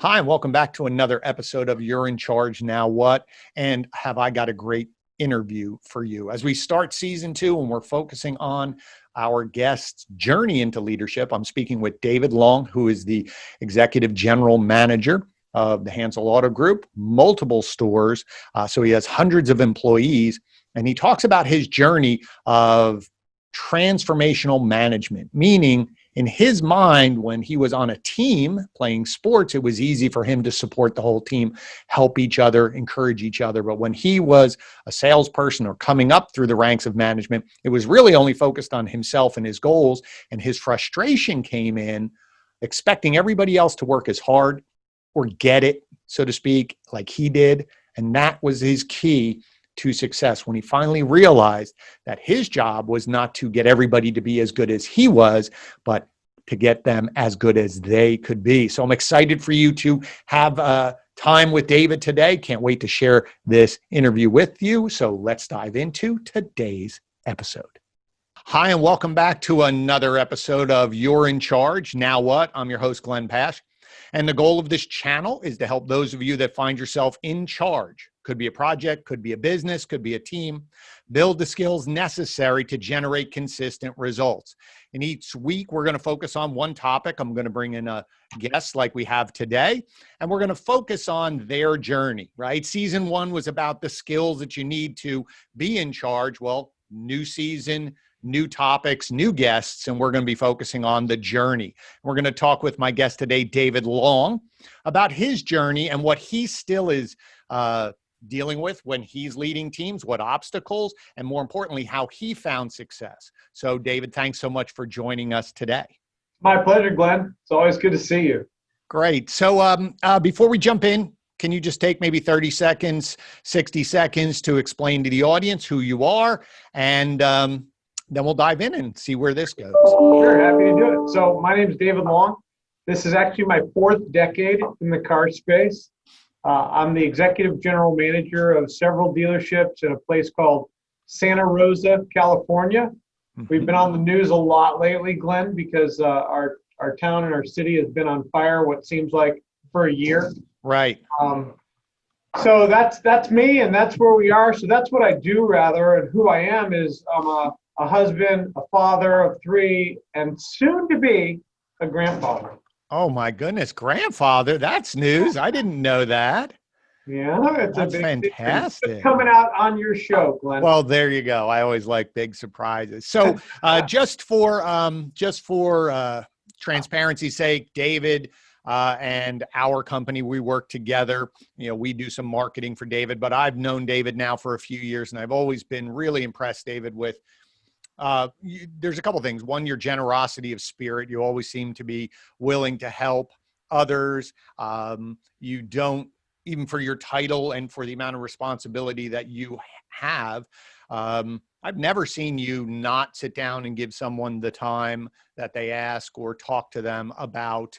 Hi, and welcome back to another episode of You're in Charge Now What? And have I got a great interview for you. As we start season 2 and we're focusing on our guest's journey into leadership, I'm speaking with David Long, who is the Executive General Manager of the Hansel Auto Group, multiple stores. So he has hundreds of employees, and he talks about his journey of transformational management, meaning in his mind, when he was on a team playing sports, it was easy for him to support the whole team, help each other, encourage each other. But when he was a salesperson or coming up through the ranks of management, it was really only focused on himself and his goals. And his frustration came in expecting everybody else to work as hard or get it, so to speak, like he did. And that was his key to success when he finally realized that his job was not to get everybody to be as good as he was, but to get them as good as they could be. So I'm excited for you to have time with David today. Can't wait to share this interview with you. So let's dive into today's episode. Hi, and welcome back to another episode of You're in Charge Now What? I'm your host, Glenn Pasch. And the goal of this channel is to help those of you that find yourself in charge. Could be a project, could be a business, could be a team. Build the skills necessary to generate consistent results. And each week, we're going to focus on one topic. I'm going to bring in a guest like we have today, and we're going to focus on their journey, right? Season 1 was about the skills that you need to be in charge. Well, new season, new topics, new guests, and we're going to be focusing on the journey. We're going to talk with my guest today, David Long, about his journey and what he still is dealing with when he's leading teams, what obstacles, and more importantly, how he found success. So, David, thanks so much for joining us today. My pleasure, Glenn. It's always good to see you. Great. So before we jump in, can you just take maybe 30 seconds, 60 seconds to explain to the audience who you are, and then we'll dive in and see where this goes. Sure, happy to do it. So my name is David Long. This is actually my 4th decade in the car space. I'm the executive general manager of several dealerships in a place called Santa Rosa, California. We've been on the news a lot lately, Glenn, because our town and our city has been on fire what seems like for a year. Right. So that's me, and that's where we are. So that's what I do, rather, and who I am is I'm a husband, a father of 3, and soon to be a grandfather. Oh my goodness, grandfather, that's news. I didn't know that. Yeah, it's that's fantastic. It's coming out on your show, Glenn. Well, there you go. I always like big surprises. So just for transparency's sake, David and our company, we work together. You know, we do some marketing for David, but I've known David now for a few years, and I've always been really impressed, David, with there's a couple things. One, your generosity of spirit. You always seem to be willing to help others. You don't, even for your title and for the amount of responsibility that you have, I've never seen you not sit down and give someone the time that they ask or talk to them about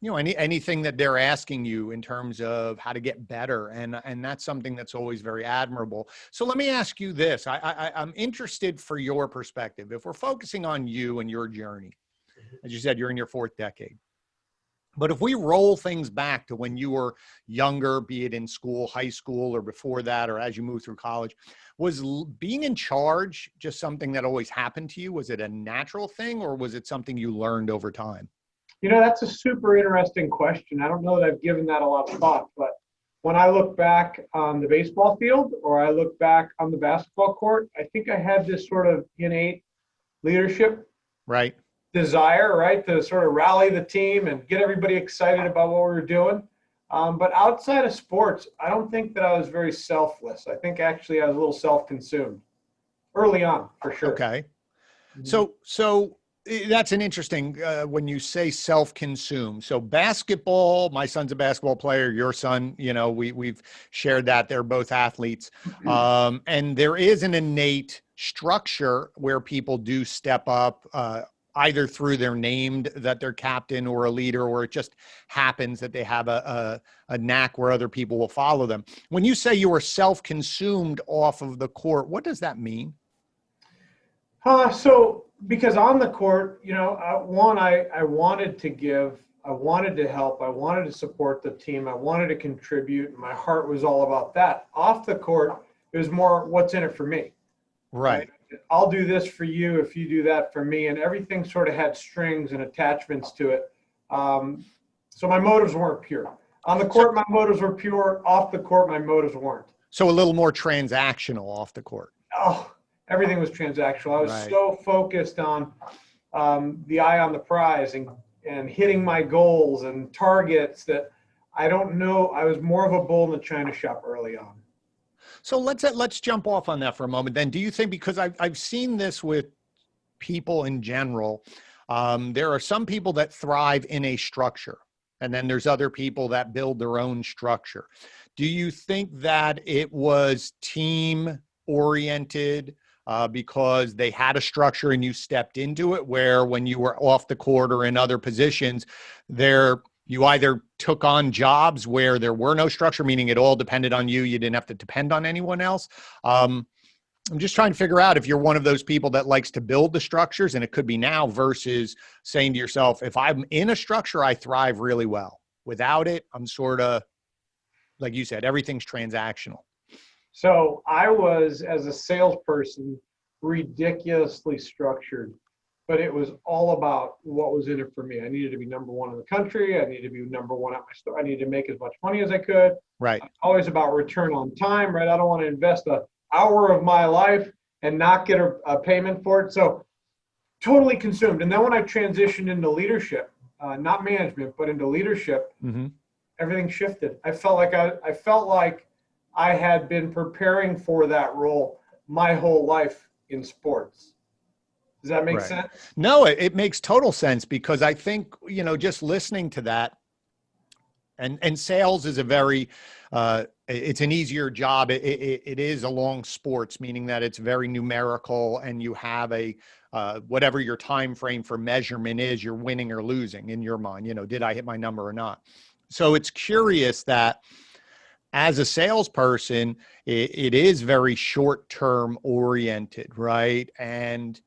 anything that they're asking you in terms of how to get better. And that's something that's always very admirable. So let me ask you this. I'm interested for your perspective. If we're focusing on you and your journey, as you said, you're in your 4th decade. But if we roll things back to when you were younger, be it in school, high school, or before that, or as you moved through college, was being in charge just something that always happened to you? Was it a natural thing, or was it something you learned over time? You know, that's a super interesting question. I don't know that I've given that a lot of thought, but when I look back on the baseball field or I look back on the basketball court, I think I had this sort of innate leadership desire, right, to sort of rally the team and get everybody excited about what we were doing. But outside of sports, I don't think that I was very selfless. I think actually I was a little self-consumed early on, for sure. Okay. So that's an interesting, when you say self-consume. So basketball, my son's a basketball player, your son, we've shared that. They're both athletes. And there is an innate structure where people do step up, either through they're named that they're captain or a leader, or it just happens that they have a knack where other people will follow them. When you say you were self-consumed off of the court, what does that mean? Because on the court, one, I wanted to give I wanted to help. I wanted to support the team. I wanted to contribute. My heart was all about that. Off the court, it was more what's in it for me. Right. I'll do this for you if you do that for me. And everything sort of had strings and attachments to it. So my motives weren't pure. On the court, my motives were pure. Off the court, my motives weren't. So a little more transactional off the court. Oh, everything was transactional. I was so focused on the eye on the prize and hitting my goals and targets that I don't know. I was more of a bull in the china shop early on. So let's jump off on that for a moment. Then, do you think, because I've seen this with people in general, there are some people that thrive in a structure, and then there's other people that build their own structure. Do you think that it was team oriented because they had a structure and you stepped into it, where when you were off the court or in other positions, you either took on jobs where there were no structure, meaning it all depended on you. You didn't have to depend on anyone else. I'm just trying to figure out if you're one of those people that likes to build the structures, and it could be now, versus saying to yourself, if I'm in a structure, I thrive really well. Without it, I'm sort of, like you said, everything's transactional. So I was, as a salesperson, ridiculously structured. But it was all about what was in it for me. I needed to be number one in the country. I needed to be number one at my store. I needed to make as much money as I could. Right. Always about return on time, right? I don't want to invest an hour of my life and not get a payment for it. So totally consumed. And then when I transitioned into leadership, not management, but into leadership, everything shifted. I felt like I had been preparing for that role my whole life in sports. Does that make sense? No, it makes total sense, because I think, just listening to that, and sales is a very, it's an easier job. It is along sports, meaning that it's very numerical, and you have whatever your time frame for measurement is, you're winning or losing in your mind. Did I hit my number or not? So it's curious that as a salesperson, it is very short-term oriented, right? And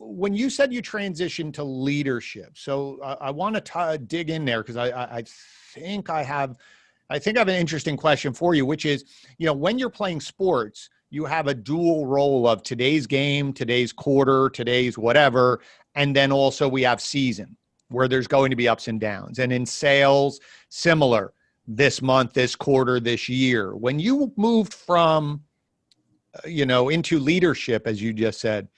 when you said you transitioned to leadership, so I want to dig in there, because I think I have an interesting question for you, which is, when you're playing sports, you have a dual role of today's game, today's quarter, today's whatever, and then also we have season, where there's going to be ups and downs. And in sales, similar, this month, this quarter, this year. When you moved from, into leadership, as you just said,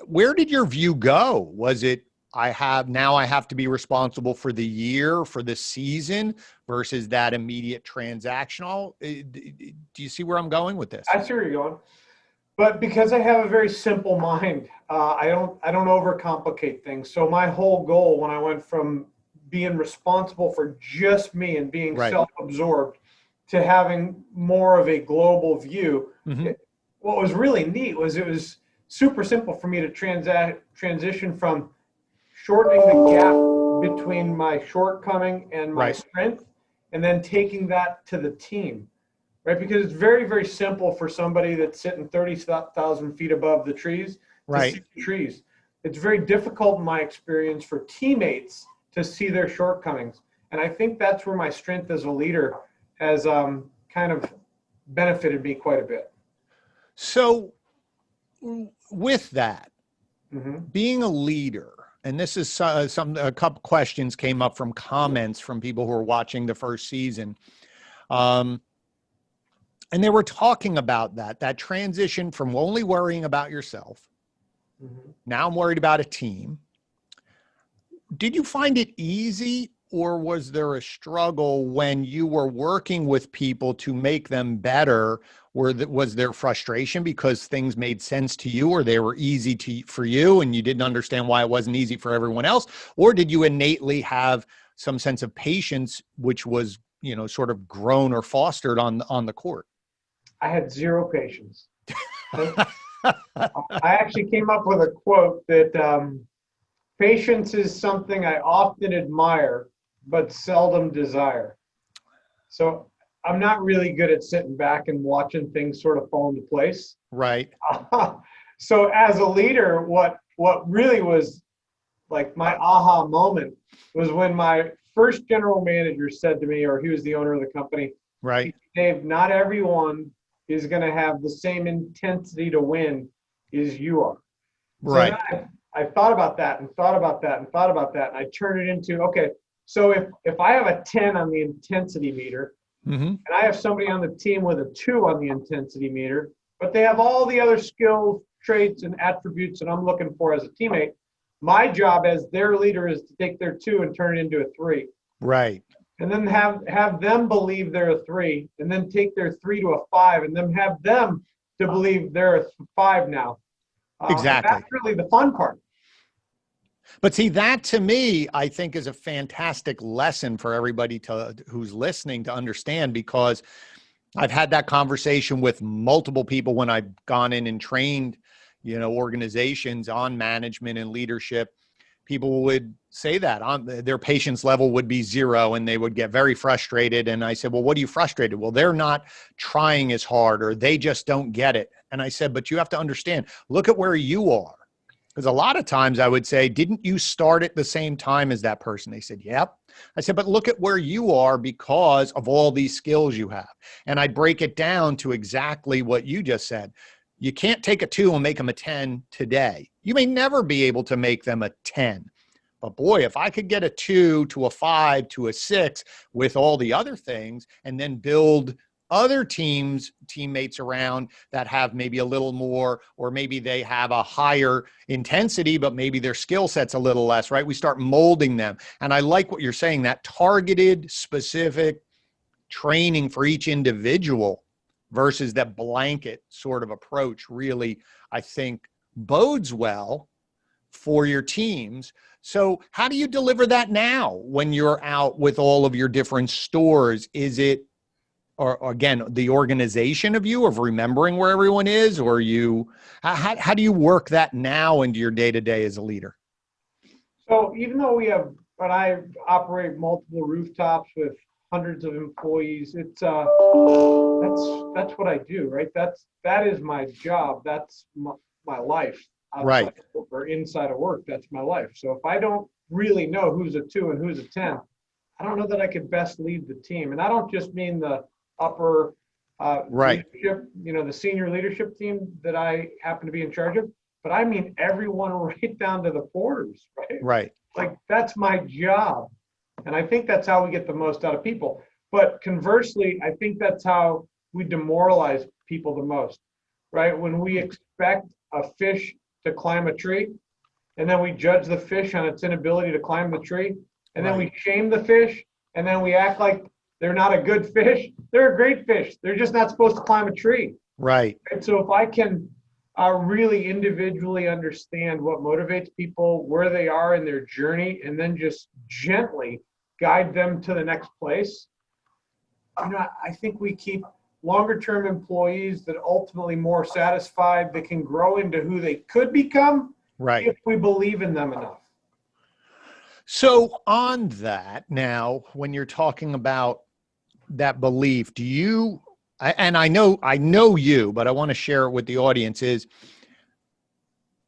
where did your view go? Was it, I have to be responsible for the year, for the season, versus that immediate transactional? Do you see where I'm going with this? I see where you're going. But because I have a very simple mind, I don't overcomplicate things. So my whole goal, when I went from being responsible for just me and being self-absorbed to having more of a global view, what was really neat was it was super simple for me to transition from shortening the gap between my shortcoming and my strength, and then taking that to the team, right? Because it's very, very simple for somebody that's sitting 30,000 feet above the trees to see the trees. It's very difficult in my experience for teammates to see their shortcomings. And I think that's where my strength as a leader has kind of benefited me quite a bit. So with that, being a leader, and this is a couple questions came up from comments from people who are watching the first season. And they were talking about that transition from only worrying about yourself. Now I'm worried about a team. Did you find it easy, or was there a struggle when you were working with people to make them better? Was there frustration because things made sense to you, or they were easy for you and you didn't understand why it wasn't easy for everyone else? Or did you innately have some sense of patience, which was, sort of grown or fostered on the court? I had zero patience. I actually came up with a quote that patience is something I often admire, but seldom desire. So I'm not really good at sitting back and watching things sort of fall into place. Right. So as a leader, what really was like my aha moment was when my first general manager said to me, or he was the owner of the company, Right. Dave, not everyone is going to have the same intensity to win as you are. So Right. then I thought about that and thought about that and thought about that. And I turned it into, okay, so if I have a 10 on the intensity meter Mm-hmm. and I have somebody on the team with a 2 on the intensity meter, but they have all the other skills, traits, and attributes that I'm looking for as a teammate, my job as their leader is to take their 2 and turn it into a 3. Right. And then have them believe they're a 3, and then take their 3 to a 5, and then have them to believe they're a 5 now. And Exactly. that's really the fun part. But see, that to me, I think is a fantastic lesson for everybody who's listening to understand, because I've had that conversation with multiple people when I've gone in and trained, organizations on management and leadership. People would say that on their patience level would be 0 and they would get very frustrated. And I said, well, what are you frustrated? Well, they're not trying as hard, or they just don't get it. And I said, but you have to understand, look at where you are. Because a lot of times I would say, didn't you start at the same time as that person? They said, yep. I said, but look at where you are because of all these skills you have. And I'd break it down to exactly what you just said. You can't take a 2 and make them a 10 today. You may never be able to make them a 10. But boy, if I could get a 2 to a 5 to a 6 with all the other things, and then build other teammates around that have maybe a little more, or maybe they have a higher intensity, but maybe their skill set's a little less, right? We start molding them. And I like what you're saying, that targeted, specific training for each individual versus that blanket sort of approach really, I think, bodes well for your teams. So how do you deliver that now when you're out with all of your different stores? Is it, or again, the organization of remembering where everyone is, or how do you work that now into your day-to-day as a leader? So even though but I operate multiple rooftops with hundreds of employees, it's that's what I do, right? That is my job. That's my life outside Right. of work or inside of work. That's my life. So if I don't really know who's a 2 and who's a 10, I don't know that I could best lead the team. And I don't just mean the upper Right. leadership, the senior leadership team that I happen to be in charge of, but I mean everyone right down to the porters, right? Right. Like that's my job. And I think that's how we get the most out of people. But conversely, I think that's how we demoralize people the most, right? When we expect a fish to climb a tree, and then we judge the fish on its inability to climb the tree, and then we shame the fish, and then we act like they're not a good fish. They're a great fish. They're just not supposed to climb a tree. Right. And so if I can really individually understand what motivates people, where they are in their journey, and then just gently guide them to the next place, I think we keep longer term employees that ultimately more satisfied, that can grow into who they could become, Right. if we believe in them enough. So on that, now, when you're talking about that belief, and I know you, but I want to share it with the audience, is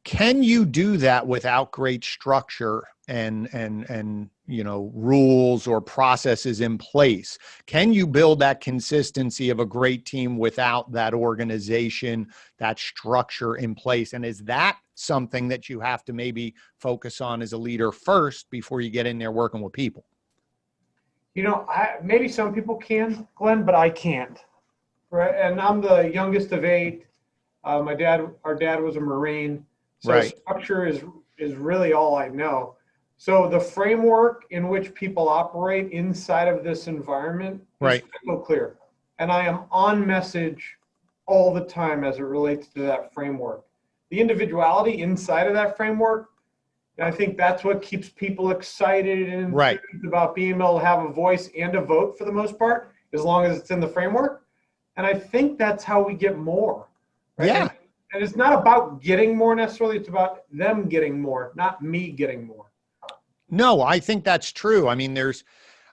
can you do that without great structure and rules or processes in place? Can you build that consistency of a great team without that organization, that structure in place? And is that something that you have to maybe focus on as a leader first before you get in there working with people? Maybe some people can, Glenn, but I can't. Right, and I'm the youngest of 8. Our dad was a Marine, so Right. structure is really all I know. So the framework in which people operate inside of this environment is crystal clear, and I am on message all the time as it relates to that framework. The individuality inside of that framework, and I think that's what keeps people excited and enthused about being able to have a voice and a vote for the most part, as long as it's in the framework. And I think that's how we get more. Right? Yeah. And it's not about getting more necessarily. It's about them getting more, not me getting more. No, I think that's true. I mean,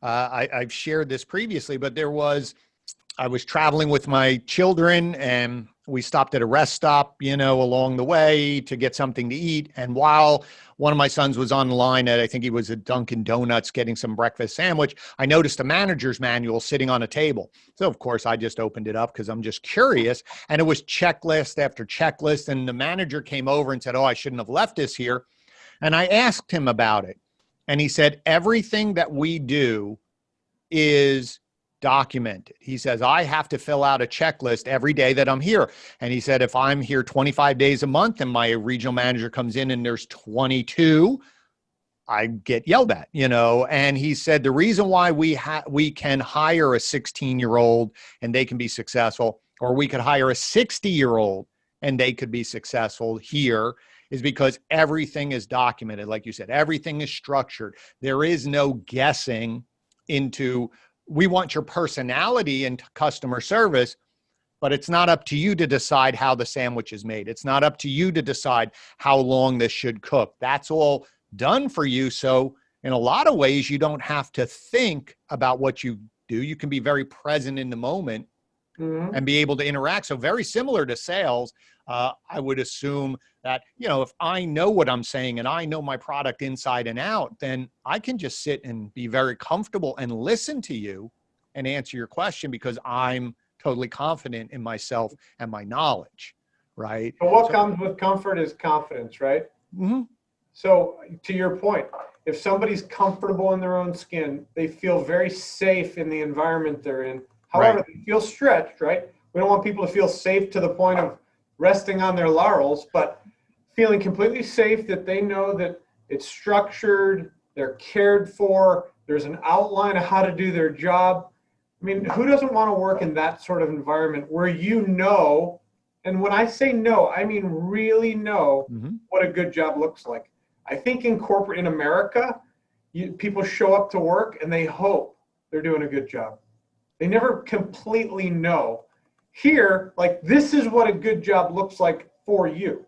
I've shared this previously, but I was traveling with my children and we stopped at a rest stop, along the way to get something to eat. And while one of my sons was on the line at, I think he was at Dunkin' Donuts getting some breakfast sandwich, I noticed a manager's manual sitting on a table. So of course I just opened it up because I'm just curious. And it was checklist after checklist. And the manager came over and said, "Oh, I shouldn't have left this here." And I asked him about it. And he said, "Everything that we do is documented." He says, "I have to fill out a checklist every day that I'm here." And he said, "If I'm here 25 days a month and my regional manager comes in and there's 22, I get yelled at, And he said, the reason why we can hire a 16-year-old and they can be successful, or we could hire a 60-year-old and they could be successful here, is because everything is documented. Like you said, everything is structured. There is no guessing into, we want your personality and customer service, but it's not up to you to decide how the sandwich is made. It's not up to you to decide how long this should cook. That's all done for you. So in a lot of ways, you don't have to think about what you do. You can be very present in the moment and be able to interact. So very similar to sales, I would assume that, if I know what I'm saying and I know my product inside and out, then I can just sit and be very comfortable and listen to you and answer your question because I'm totally confident in myself and my knowledge, right? But what comes with comfort is confidence, right? Mm-hmm. So to your point, if somebody's comfortable in their own skin, they feel very safe in the environment they're in. However, They feel stretched, right? We don't want people to feel safe to the point of resting on their laurels, but feeling completely safe that they know that it's structured, they're cared for, there's an outline of how to do their job. I mean, who doesn't want to work in that sort of environment where and when I say know, I mean really know what a good job looks like. I think in America, people show up to work and they hope they're doing a good job. They never completely know. Here, this is what a good job looks like for you.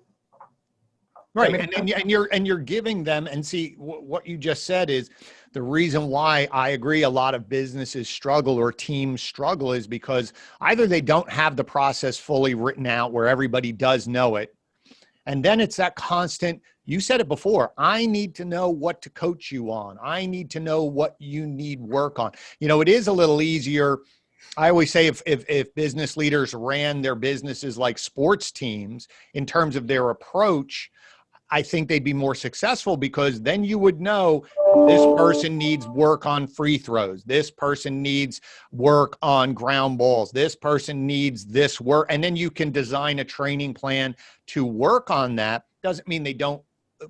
Right. And you're giving them, and see what you just said is the reason why I agree a lot of businesses struggle or teams struggle is because either they don't have the process fully written out where everybody does know it. And then it's that constant, you said it before, I need to know what to coach you on. I need to know what you need work on. It is a little easier. I always say if business leaders ran their businesses like sports teams in terms of their approach, I think they'd be more successful because then you would know this person needs work on free throws. This person needs work on ground balls. This person needs this work. And then you can design a training plan to work on that. Doesn't mean they don't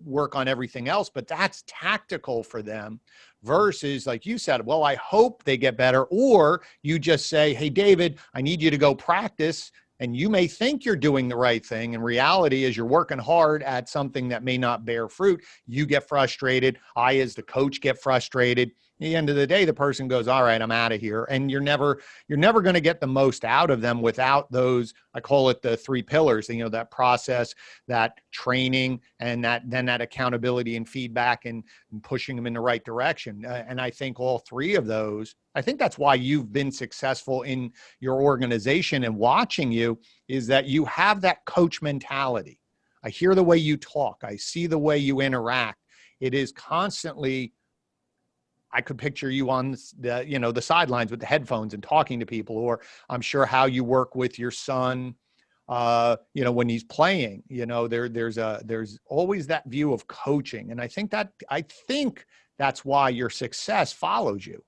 work on everything else, but that's tactical for them versus, like you said, well, I hope they get better. Or you just say, hey, David, I need you to go practice. And you may think you're doing the right thing. And reality is you're working hard at something that may not bear fruit. You get frustrated. I, as the coach, get frustrated. At the end of the day, the person goes, all right, I'm out of here. And you're never going to get the most out of them without those, I call it the 3 pillars, that process, that training, and that accountability and feedback and pushing them in the right direction. And I think all 3 of those, I think that's why you've been successful in your organization and watching you is that you have that coach mentality. I hear the way you talk. I see the way you interact. It is constantly, I could picture you on the sidelines with the headphones and talking to people, or I'm sure how you work with your son, when he's playing, there's always that view of coaching. And I think that's why your success follows you.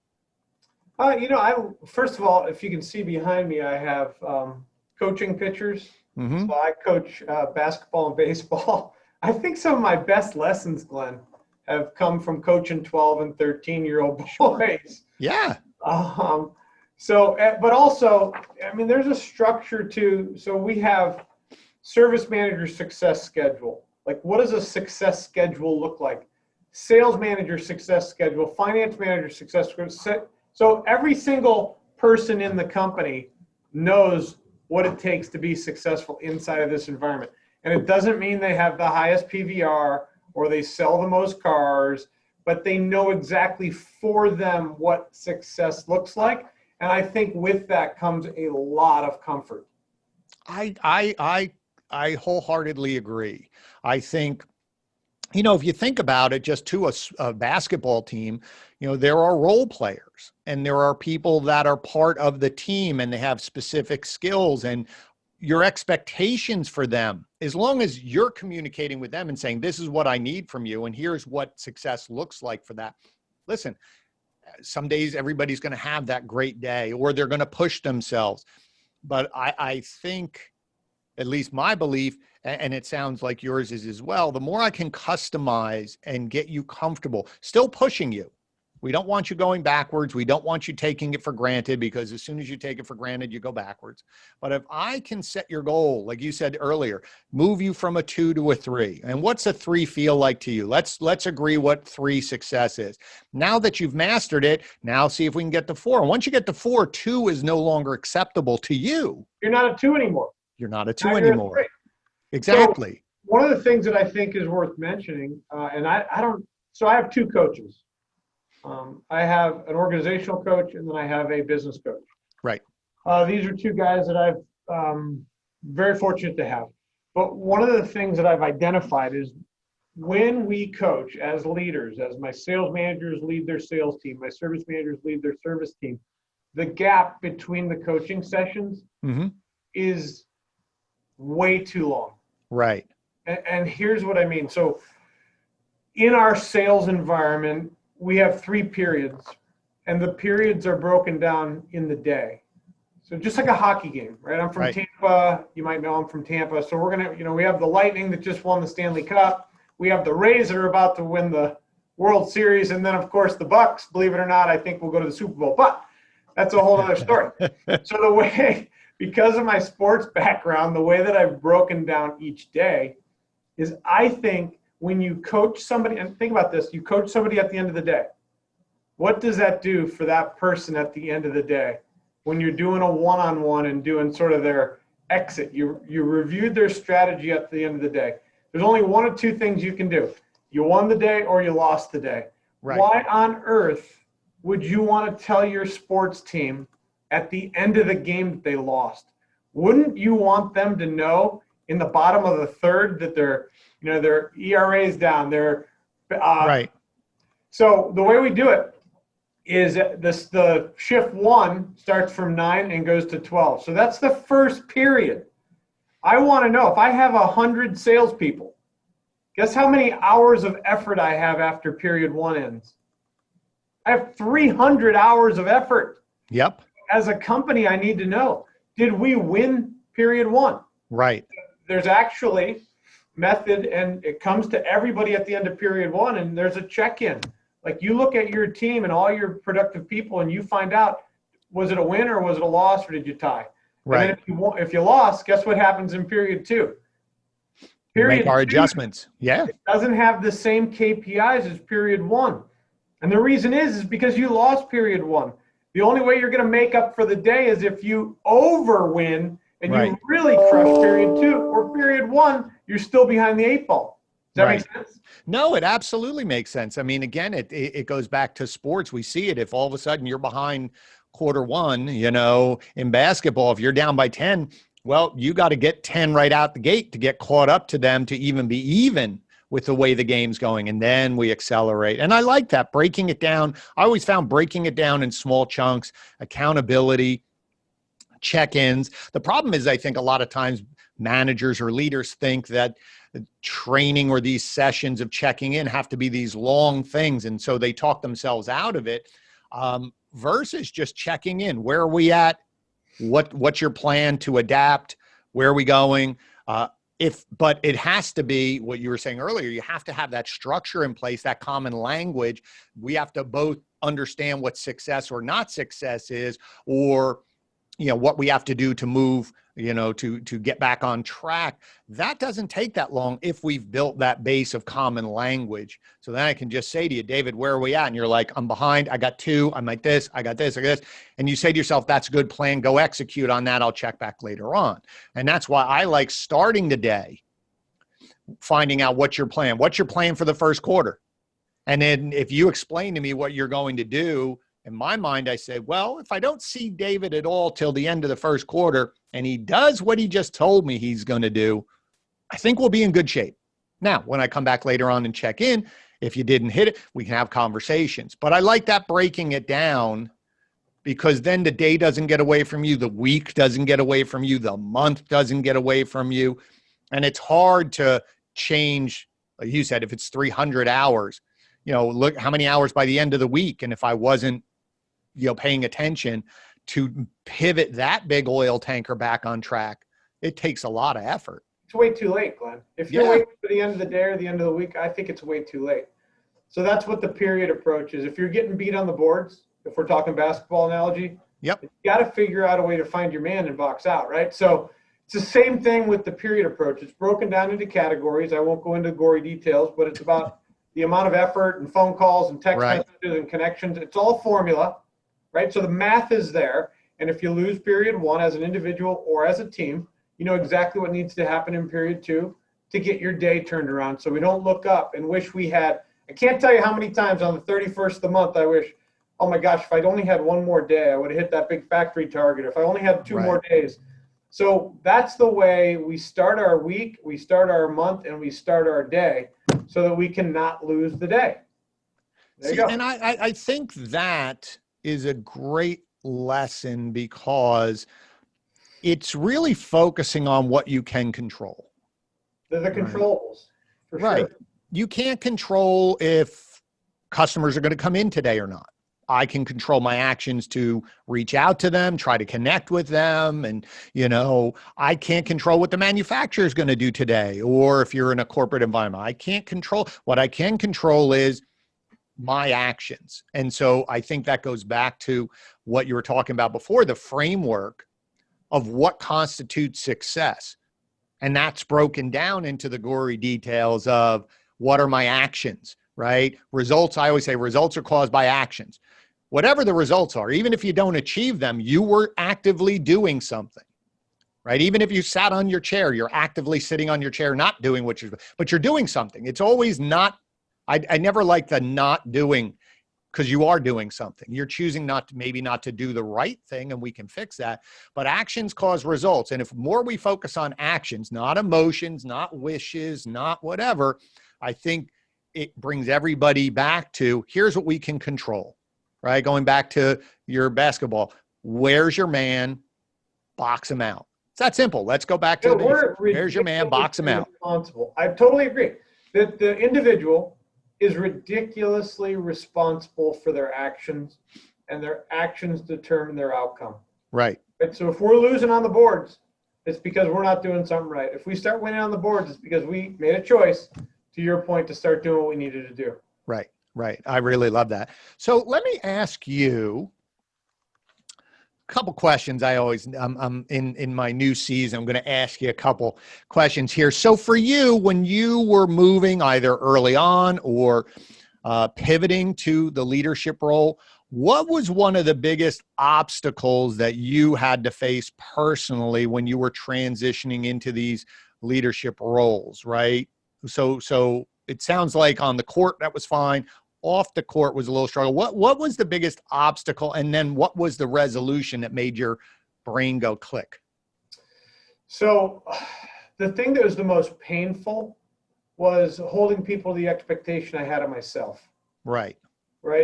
First of all, if you can see behind me, I have coaching pictures. Mm-hmm. So I coach basketball and baseball. I think some of my best lessons, Glenn, have come from coaching 12 and 13-year-old boys. Sure. Yeah. But also, there's a structure so we have service manager success schedule. What does a success schedule look like? Sales manager success schedule, finance manager success schedule. So every single person in the company knows what it takes to be successful inside of this environment. And it doesn't mean they have the highest PVR or they sell the most cars, but they know exactly for them what success looks like. And I think with that comes a lot of comfort. I wholeheartedly agree. I think, if you think about it, just to a basketball team, there are role players and there are people that are part of the team and they have specific skills, and your expectations for them, as long as you're communicating with them and saying, this is what I need from you, and here's what success looks like for that. Listen, some days everybody's going to have that great day or they're going to push themselves. But I think, at least my belief, and it sounds like yours is as well, the more I can customize and get you comfortable, still pushing you. We don't want you going backwards. We don't want you taking it for granted, because as soon as you take it for granted, you go backwards. But if I can set your goal, like you said earlier, move you from a 2 to a 3. And what's a 3 feel like to you? Let's agree what 3 success is. Now that you've mastered it, now see if we can get to 4. And once you get to 4, 2 is no longer acceptable to you. You're not a 2 anymore. You're not a 2 Now you're a anymore. 3. Exactly. So one of the things that I think is worth mentioning, and I have 2 coaches. I have an organizational coach and then I have a business coach. Right. These are 2 guys that I'm very fortunate to have. But one of the things that I've identified is when we coach as leaders, as my sales managers lead their sales team, my service managers lead their service team, the gap between the coaching sessions is way too long. Right. And here's what I mean. So in our sales environment, we have 3 periods, and the periods are broken down in the day. So just like a hockey game, right? I'm from Tampa. You might know I'm from Tampa. So we're going to, we have the Lightning that just won the Stanley Cup. We have the Rays that are about to win the World Series. And then, of course, the Bucks, believe it or not, I think will go to the Super Bowl. But that's a whole other story. So because of my sports background, the way that I've broken down each day is, I think, when you coach somebody, and think about this, you coach somebody at the end of the day. What does that do for that person at the end of the day? When you're doing a one-on-one and doing sort of their exit, you reviewed their strategy at the end of the day. There's only 1 or 2 things you can do. You won the day or you lost the day. Right. Why on earth would you want to tell your sports team at the end of the game that they lost? Wouldn't you want them to know in the bottom of the third that their ERA is down? Right. So the way we do it is the shift 1 starts from 9 and goes to 12. So that's the first period. I want to know, if I have 100 salespeople, guess how many hours of effort I have after period 1 ends? I have 300 hours of effort. Yep. As a company, I need to know, did we win period 1? Right. There's actually method, and it comes to everybody at the end of period 1, and there's a check-in. Like, you look at your team and all your productive people, and you find out, was it a win or was it a loss, or did you tie? Right. And then if you lost, guess what happens in period 2? Make our adjustments. Yeah. It doesn't have the same KPIs as period 1. And the reason is because you lost period 1. The only way you're going to make up for the day is if you overwin and you really crush period 2, or period 1, you're still behind the 8 ball. Does that make sense? No, it absolutely makes sense. I mean, again, it goes back to sports. We see it. If all of a sudden you're behind quarter 1, in basketball, if you're down by 10, well, you got to get 10 right out the gate to get caught up to them to even be even with the way the game's going. And then we accelerate. And I like that, breaking it down. I always found breaking it down in small chunks, accountability, check-ins. The problem is, I think a lot of times managers or leaders think that training or these sessions of checking in have to be these long things. And so they talk themselves out of it, versus just checking in. Where are we at? What's your plan to adapt? Where are we going? But it has to be what you were saying earlier. You have to have that structure in place, that common language. We have to both understand what success or not success is, or what we have to do to move, to get back on track. That doesn't take that long if we've built that base of common language. So then I can just say to you, David, where are we at? And you're like, I'm behind. I got 2. I'm like this. I got this. I got this. And you say to yourself, that's a good plan. Go execute on that. I'll check back later on. And that's why I like starting the day, finding out what's your plan for the first quarter. And then if you explain to me what you're going to do In my mind, I say, well, if I don't see David at all till the end of the first quarter and he does what he just told me he's going to do, I think we'll be in good shape. Now, when I come back later on and check in, if you didn't hit it, we can have conversations. But I like that breaking it down, because then the day doesn't get away from you. The week doesn't get away from you. The month doesn't get away from you. And it's hard to change. Like you said, if it's 300 hours, look how many hours by the end of the week. And if I wasn't, paying attention to pivot that big oil tanker back on track, it takes a lot of effort. It's way too late, Glenn. If you're waiting for the end of the day or the end of the week, I think it's way too late. So that's what the period approach is. If you're getting beat on the boards, if we're talking basketball analogy, you got to figure out a way to find your man and box out, right? So it's the same thing with the period approach. It's broken down into categories. I won't go into gory details, but it's about the amount of effort and phone calls and text messages and connections. It's all formula, right? So the math is there. And if you lose period one as an individual or as a team, you know exactly what needs to happen in period two to get your day turned around. So we don't look up and wish we had. I can't tell you how many times on the 31st of the month I wish, oh my gosh, if I'd only had one more day, I would have hit that big factory target. If I only had two more days. So that's the way we start our week, we start our month, and we start our day so that we cannot lose the day. There you go. And I think that is a great lesson, because it's really focusing on what you can control. They're the controllables, for sure. You can't control if customers are going to come in today or not. I can control my actions to reach out to them, try to connect with them. And, I can't control what the manufacturer is going to do today. Or if you're in a corporate environment, I can't control. What I can control is my actions. And so I think that goes back to what you were talking about before, the framework of what constitutes success. And that's broken down into the gory details of what are my actions, right? Results, I always say results are caused by actions. Whatever the results are, even if you don't achieve them, you were actively doing something, right? Even if you sat on your chair, you're actively sitting on your chair, not doing what but you're doing something. It's always not, I never like the not doing, because you are doing something. You're choosing maybe not to do the right thing, and we can fix that. But actions cause results. And if more we focus on actions, not emotions, not wishes, not whatever, I think it brings everybody back to here's what we can control, right? Going back to your basketball, where's your man? Box him out. It's that simple. Let's go back to where's your man? Box him out. I totally agree that the individual is ridiculously responsible for their actions, and their actions determine their outcome. Right. So if we're losing on the boards, it's because we're not doing something right. If we start winning on the boards, it's because we made a choice, to your point, to start doing what we needed to do. Right. I really love that. So let me ask you a couple questions. I'm in my new season, I'm going to ask you a couple questions here. So for you, when you were moving either early on or pivoting to the leadership role, what was one of the biggest obstacles that you had to face personally when you were transitioning into these leadership roles, right? So it sounds like on the court, that was fine. Off the court was a little struggle. What was the biggest obstacle? And then what was the resolution that made your brain go click? So the thing that was the most painful was holding people to the expectation I had of myself. Right.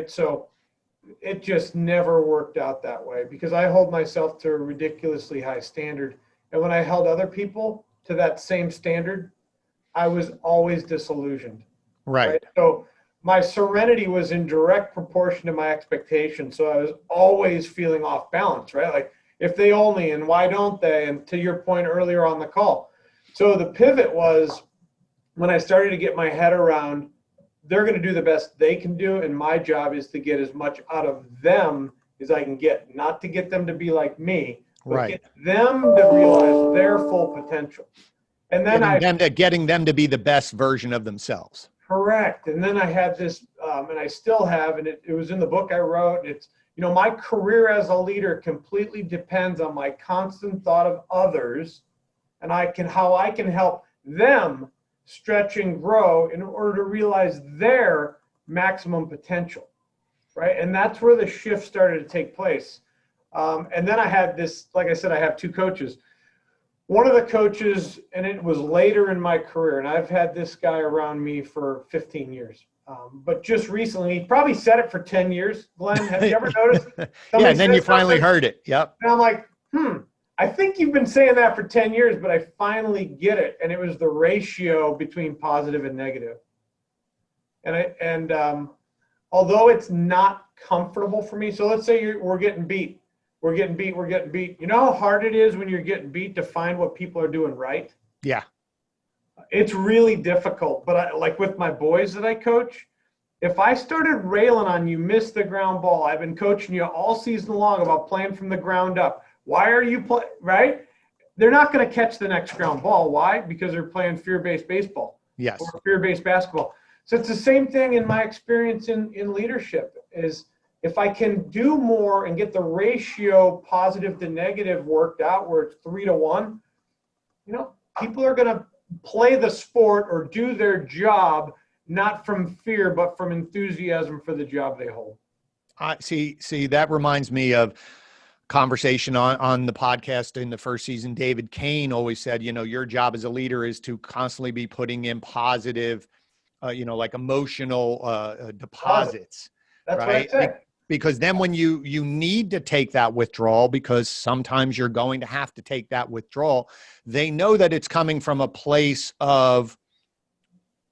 So it just never worked out that way, because I hold myself to a ridiculously high standard. And when I held other people to that same standard, I was always disillusioned. Right? So my serenity was in direct proportion to my expectation. So I was always feeling off balance, right? Like, if they only, and why don't they? And to your point earlier on the call. So the pivot was when I started to get my head around, they're going to do the best they can do. And my job is to get as much out of them as I can get, not to get them to be like me, but get them to realize their full potential. And then getting them to be the best version of themselves. Correct. And then I had this, and I still have, and it was in the book I wrote. It's, my career as a leader completely depends on my constant thought of others, and how I can help them stretch and grow in order to realize their maximum potential. right? And that's where the shift started to take place. And then I had this, like I said, I have two coaches. One of the coaches, and it was later in my career, and I've had this guy around me for 15 years. But just recently, he probably said it for 10 years. Glenn, have you ever noticed? Yeah, and then you finally heard it. Yep. And I'm like, I think you've been saying that for 10 years, but I finally get it. And it was the ratio between positive and negative. And although it's not comfortable for me, so let's say we're getting beat. We're getting beat. You know how hard it is when you're getting beat to find what people are doing right? Yeah. It's really difficult. But like with my boys that I coach, if I started railing on you, miss the ground ball, I've been coaching you all season long about playing from the ground up. Why are you playing, right? They're not going to catch the next ground ball. Why? Because they're playing fear-based baseball. Yes. Or fear-based basketball. So it's the same thing in my experience in leadership is if I can do more and get the ratio positive to negative worked out where it's 3-to-1, people are going to play the sport or do their job, not from fear, but from enthusiasm for the job they hold. See, that reminds me of conversation on the podcast in the first season. David Kane always said, your job as a leader is to constantly be putting in positive, like emotional deposits. That's right? What I said. Because then when you need to take that withdrawal, because sometimes you're going to have to take that withdrawal, they know that it's coming from a place of,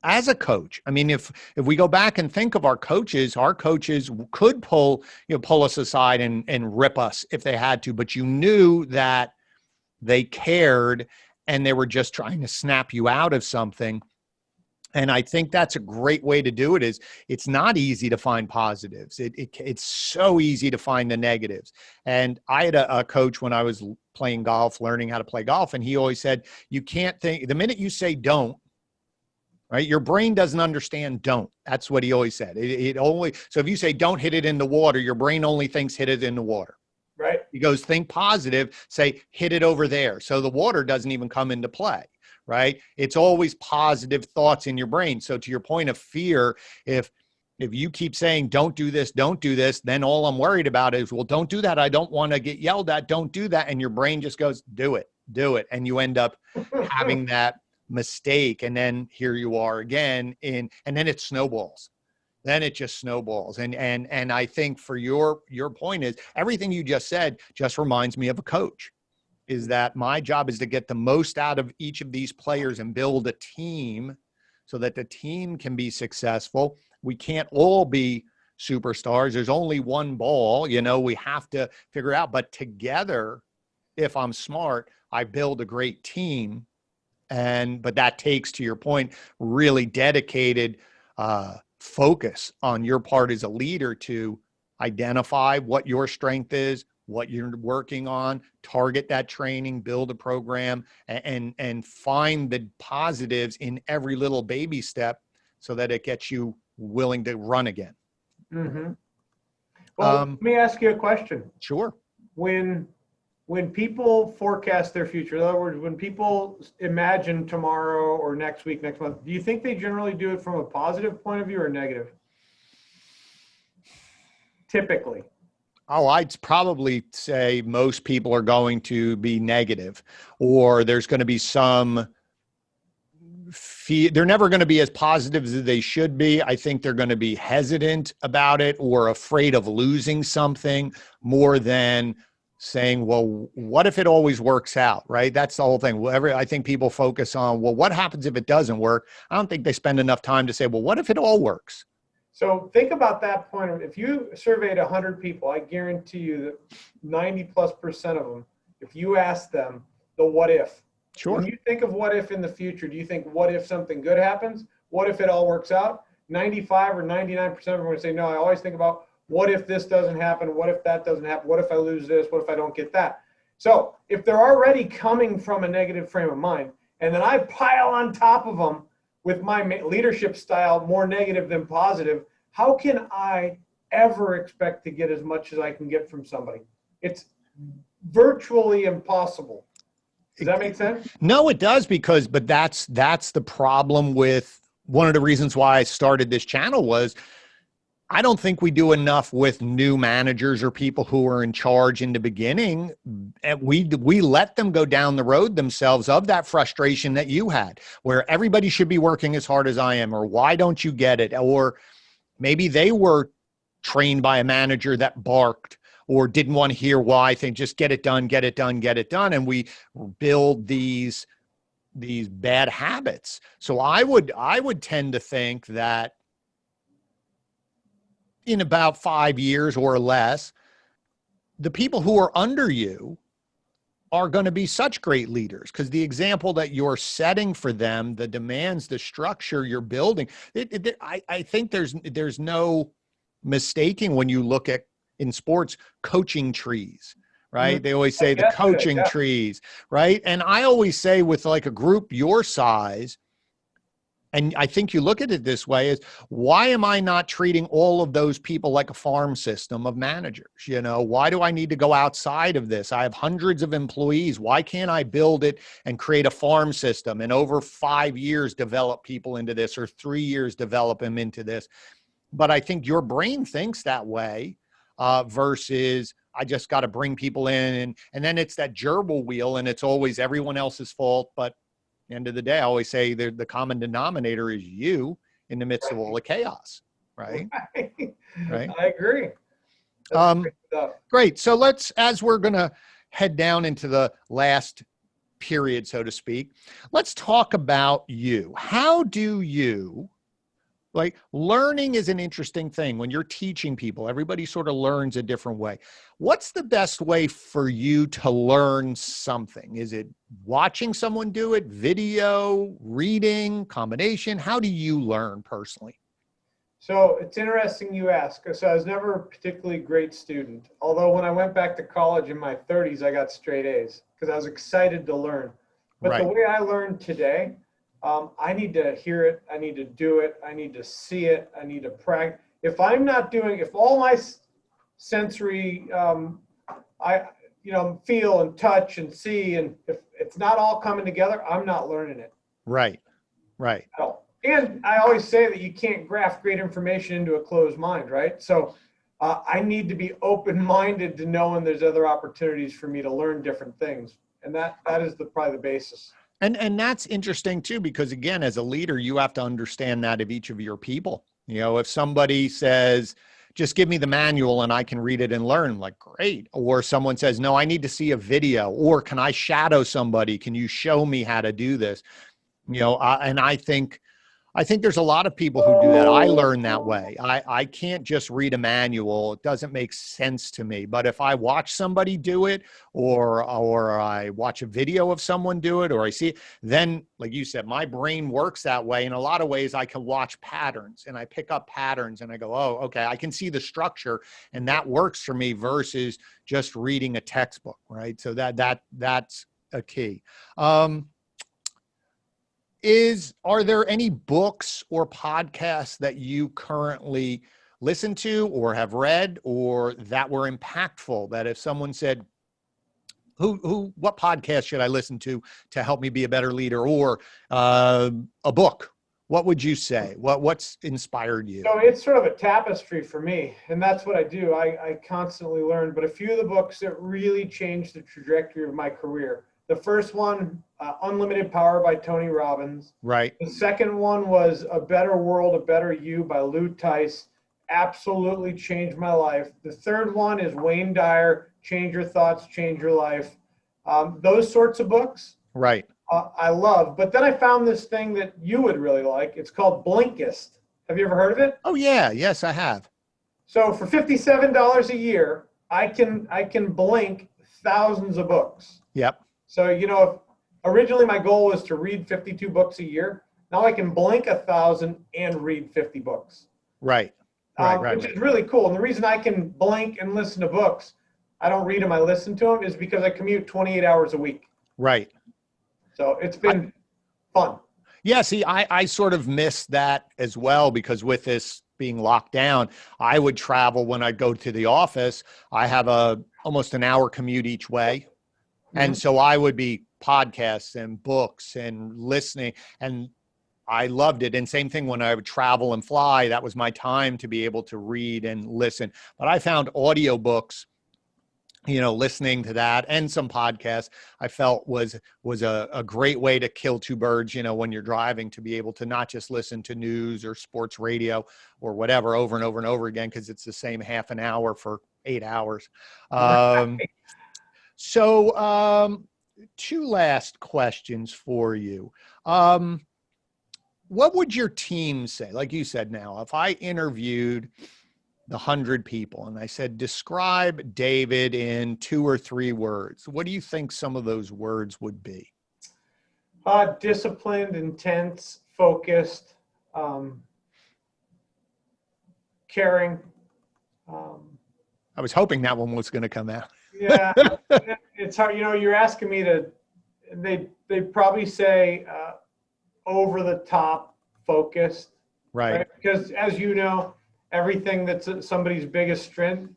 as a coach. I mean, if we go back and think of our coaches could pull us aside and rip us if they had to, but you knew that they cared and they were just trying to snap you out of something. And I think that's a great way to do it. Is it's not easy to find positives. It's so easy to find the negatives. And I had a coach when I was playing golf, learning how to play golf. And he always said, you can't think, the minute you say don't, right, your brain doesn't understand don't. That's what he always said. So if you say don't hit it in the water, your brain only thinks hit it in the water. Right. He goes, think positive, say hit it over there. So the water doesn't even come into play. Right? It's always positive thoughts in your brain. So to your point of fear, if you keep saying, don't do this, then all I'm worried about is, well, don't do that. I don't want to get yelled at. Don't do that. And your brain just goes, do it. And you end up having that mistake. And then here you are again and then it snowballs. Then it just snowballs. And I think for your point is everything you just said just reminds me of a coach. Is that my job is to get the most out of each of these players and build a team so that the team can be successful. We can't all be superstars. There's only one ball, we have to figure out, but together, if I'm smart, I build a great team. But that takes, to your point, really dedicated focus on your part as a leader to identify what your strength is, what you're working on, target that training, build a program, and find the positives in every little baby step so that it gets you willing to run again. Mm-hmm. Well, let me ask you a question. Sure. When people forecast their future, in other words, when people imagine tomorrow or next week, next month, do you think they generally do it from a positive point of view or negative? Typically. Oh, I'd probably say most people are going to be negative, or there's going to be some fear. They're never going to be as positive as they should be. I think they're going to be hesitant about it or afraid of losing something more than saying, well, what if it always works out, right? That's the whole thing. I think people focus on, well, what happens if it doesn't work? I don't think they spend enough time to say, well, what if it all works? So think about that point. If you surveyed 100 people, I guarantee you that 90+% of them, if you ask them the what if, sure. When you think of what if in the future, do you think what if something good happens? What if it all works out? 95 or 99% of them would say, no, I always think about what if this doesn't happen? What if that doesn't happen? What if I lose this? What if I don't get that? So if they're already coming from a negative frame of mind, and then I pile on top of them with my leadership style, more negative than positive, how can I ever expect to get as much as I can get from somebody? It's virtually impossible. Does that make sense? No, it does, but that's the problem with one of the reasons why I started this channel was I don't think we do enough with new managers or people who are in charge in the beginning. And we let them go down the road themselves of that frustration that you had, where everybody should be working as hard as I am, or why don't you get it? Or maybe they were trained by a manager that barked or didn't want to hear why. Think just get it done, get it done, get it done. And we build these bad habits. So I would tend to think that in about 5 years or less, the people who are under you are going to be such great leaders because the example that you're setting for them, the demands, the structure you're building, I think there's no mistaking when you look at in sports coaching trees, right? They always say the coaching trees, right? And I always say with like a group your size, and I think you look at it this way is why am I not treating all of those people like a farm system of managers? You know, why do I need to go outside of this? I have hundreds of employees. Why can't I build it and create a farm system and over 5 years develop people into this or 3 years develop them into this? But I think your brain thinks that way versus I just got to bring people in and then it's that gerbil wheel and it's always everyone else's fault. But end of the day, I always say the common denominator is you in the midst of all the chaos, right? Right. I agree. Great. So as we're going to head down into the last period, so to speak, let's talk about you. How do you, like learning is an interesting thing. When you're teaching people, everybody sort of learns a different way. What's the best way for you to learn something? Is it watching someone do it, video, reading, combination? How do you learn personally? So it's interesting you ask. So I was never a particularly great student. Although when I went back to college in my 30s, I got straight A's because I was excited to learn. But the way I learn today, I need to hear it. I need to do it. I need to see it. I need to practice. If I'm not doing, if all my sensory, feel and touch and see, and if it's not all coming together, I'm not learning it. Right. Right. And I always say that you can't graft great information into a closed mind, right? So I need to be open-minded to knowing there's other opportunities for me to learn different things. And that is probably the basis. And that's interesting too, because again, as a leader, you have to understand that of each of your people. You know, if somebody says, just give me the manual and I can read it and learn, like, great. Or someone says, no, I need to see a video, or can I shadow somebody? Can you show me how to do this? You know, and I think there's a lot of people who do that. I learn that way. I can't just read a manual. It doesn't make sense to me. But if I watch somebody do it, or I watch a video of someone do it, or I see it, then, like you said, my brain works that way. In a lot of ways, I can watch patterns and I pick up patterns and I go, oh, okay, I can see the structure and that works for me versus just reading a textbook, right? So that's a key. Are there any books or podcasts that you currently listen to or have read or that were impactful, that if someone said, what podcast should I listen to help me be a better leader, or a book, what would you say? What's inspired you? So it's sort of a tapestry for me, and that's what I do. I constantly learn, but a few of the books that really changed the trajectory of my career. The first one, Unlimited Power by Tony Robbins. Right. The second one was A Better World, A Better You by Lou Tice. Absolutely changed my life. The third one is Wayne Dyer, Change Your Thoughts, Change Your Life. Those sorts of books. Right. I love. But then I found this thing that you would really like. It's called Blinkist. Have you ever heard of it? Oh, yeah. Yes, I have. So for $57 a year, I can blink thousands of books. Yep. So, originally my goal was to read 52 books a year. Now I can blink 1,000 and read 50 books. Right. Which is really cool. And the reason I can blink and listen to books, I don't read them, I listen to them, is because I commute 28 hours a week. Right. So it's been fun. Yeah. See, I sort of missed that as well, because with this being locked down, I would travel when I go to the office. I have almost an hour commute each way. And so I would be podcasts and books and listening. And I loved it. And same thing when I would travel and fly, that was my time to be able to read and listen. But I found audiobooks, listening to that and some podcasts, I felt was a great way to kill two birds, when you're driving, to be able to not just listen to news or sports radio or whatever over and over and over again, because it's the same half an hour for 8 hours. So two last questions for you. What would your team say? Like you said, now, if I interviewed the 100 people and I said, describe David in 2 or 3 words, what do you think some of those words would be? Disciplined, intense, focused, caring. I was hoping that one was going to come out. Yeah, it's hard. You're asking me to, they'd probably say over the top focused. Right. Because as you know, everything that's somebody's biggest strength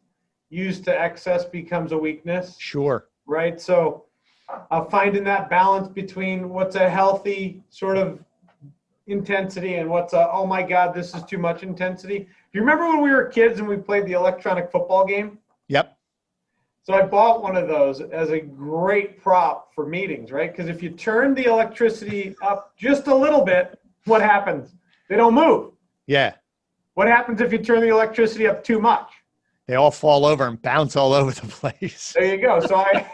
used to excess becomes a weakness. Sure. Right. So finding that balance between what's a healthy sort of intensity and what's oh my God, this is too much intensity. Do you remember when we were kids and we played the electronic football game? Yep. So I bought one of those as a great prop for meetings, right? Because if you turn the electricity up just a little bit, what happens? They don't move. Yeah. What happens if you turn the electricity up too much? They all fall over and bounce all over the place. There you go. So I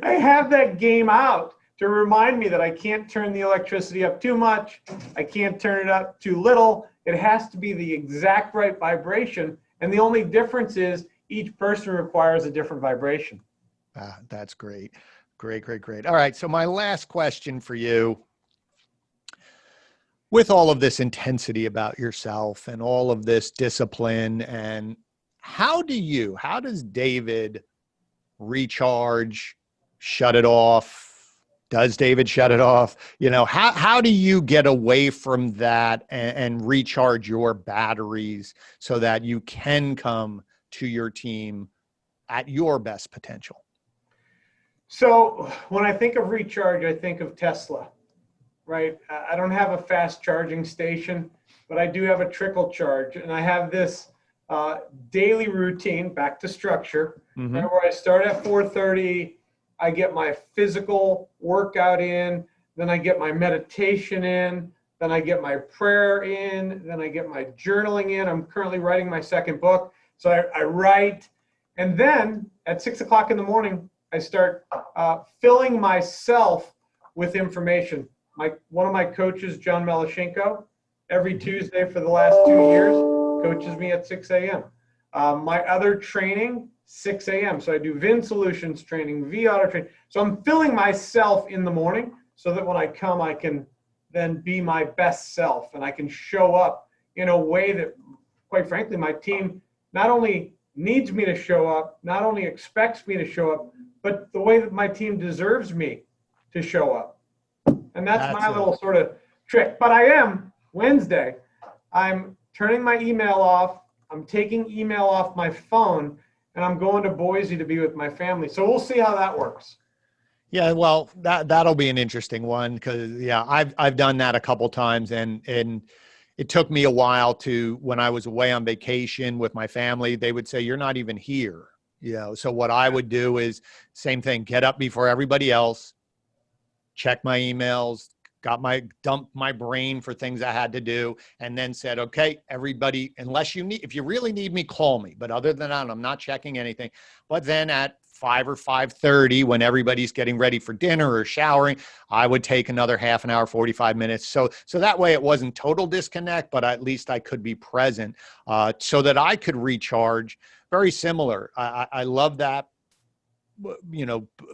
have that game out to remind me that I can't turn the electricity up too much. I can't turn it up too little. It has to be the exact right vibration. And the only difference is each person requires a different vibration. That's great. Great. All right. So my last question for you, with all of this intensity about yourself and all of this discipline, and how does David recharge, shut it off? Does David shut it off? How do you get away from that and recharge your batteries so that you can come to your team at your best potential? So when I think of recharge, I think of Tesla, right? I don't have a fast charging station, but I do have a trickle charge, and I have this daily routine, back to structure, Mm-hmm. right, where I start at 4:30, I get my physical workout in, then I get my meditation in, then I get my prayer in, then I get my journaling in. I'm currently writing my second book. So I write, and then at 6 o'clock in the morning, I start filling myself with information. One of my coaches, John Melashenko, every Tuesday for the last 2 years, coaches me at 6 a.m. My other training, 6 a.m. So I do VIN solutions training, V-Auto training. So I'm filling myself in the morning so that when I come, I can then be my best self, and I can show up in a way that, quite frankly, my team not only needs me to show up, not only expects me to show up, but the way that my team deserves me to show up. And that's my little sort of trick. But Wednesday, I'm turning my email off. I'm taking email off my phone, and I'm going to Boise to be with my family. So we'll see how that works. Yeah, well, that'll be an interesting one, because I've done that a couple times, and it took me a while to, when I was away on vacation with my family, they would say, you're not even here. So what I would do is same thing, get up before everybody else, check my emails, dumped my brain for things I had to do, and then said, okay, everybody, if you really need me, call me. But other than that, I'm not checking anything. But then at 5 or 5:30, when everybody's getting ready for dinner or showering, I would take another half an hour, 45 minutes. So that way it wasn't total disconnect, but at least I could be present so that I could recharge. Very similar. I love that,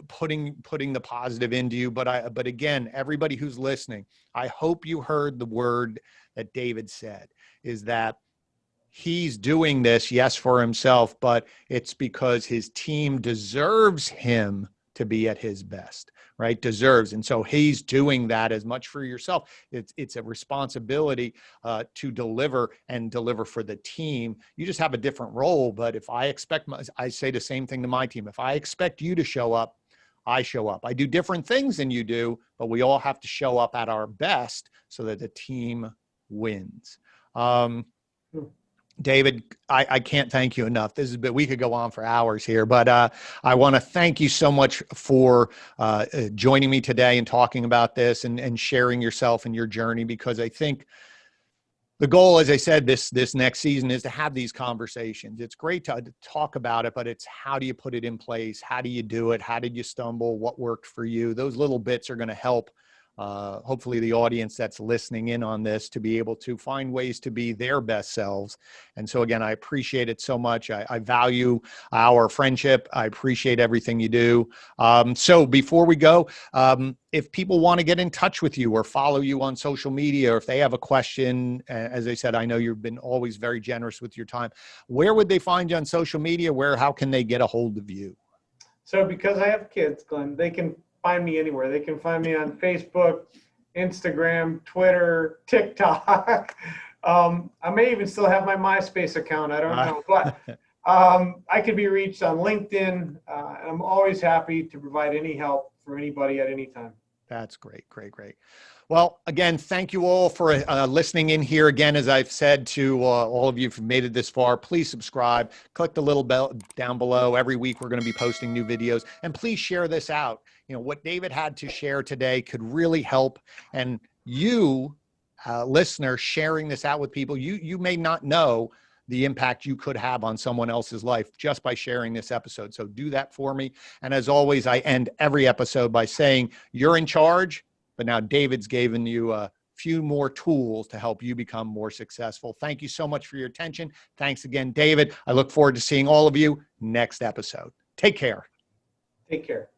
putting the positive into you. But again, everybody who's listening, I hope you heard the word that David said, is that he's doing this, yes, for himself, but it's because his team deserves him to be at his best, right? Deserves. And so he's doing that as much for yourself. It's a responsibility to deliver for the team. You just have a different role. But if I say the same thing to my team. If I expect you to show up, I show up. I do different things than you do, but we all have to show up at our best so that the team wins. David, I can't thank you enough. This is, but we could go on for hours here, but I want to thank you so much for joining me today and talking about this and sharing yourself and your journey, because I think the goal, as I said, this next season is to have these conversations. It's great to talk about it, but it's how do you put it in place? How do you do it? How did you stumble? What worked for you? Those little bits are going to help hopefully the audience that's listening in on this to be able to find ways to be their best selves. And so again, I appreciate it so much. I value our friendship. I appreciate everything you do. So before we go, if people want to get in touch with you or follow you on social media, or if they have a question, as I said, I know you've been always very generous with your time. Where would they find you on social media? How can they get a hold of you? So because I have kids, Glenn, they can find me anywhere. They can find me on Facebook, Instagram, Twitter, TikTok. I may even still have my MySpace account. I don't know, but I can be reached on LinkedIn. And I'm always happy to provide any help for anybody at any time. That's great. Great. Well, again, thank you all for listening in here. Again, as I've said to all of you who've made it this far, please subscribe, click the little bell down below. Every week we're going to be posting new videos, and please share this out. You know, what David had to share today could really help. And you, listener, sharing this out with people, you may not know the impact you could have on someone else's life just by sharing this episode. So do that for me. And as always, I end every episode by saying you're in charge, but now David's given you a few more tools to help you become more successful. Thank you so much for your attention. Thanks again, David. I look forward to seeing all of you next episode. Take care. Take care.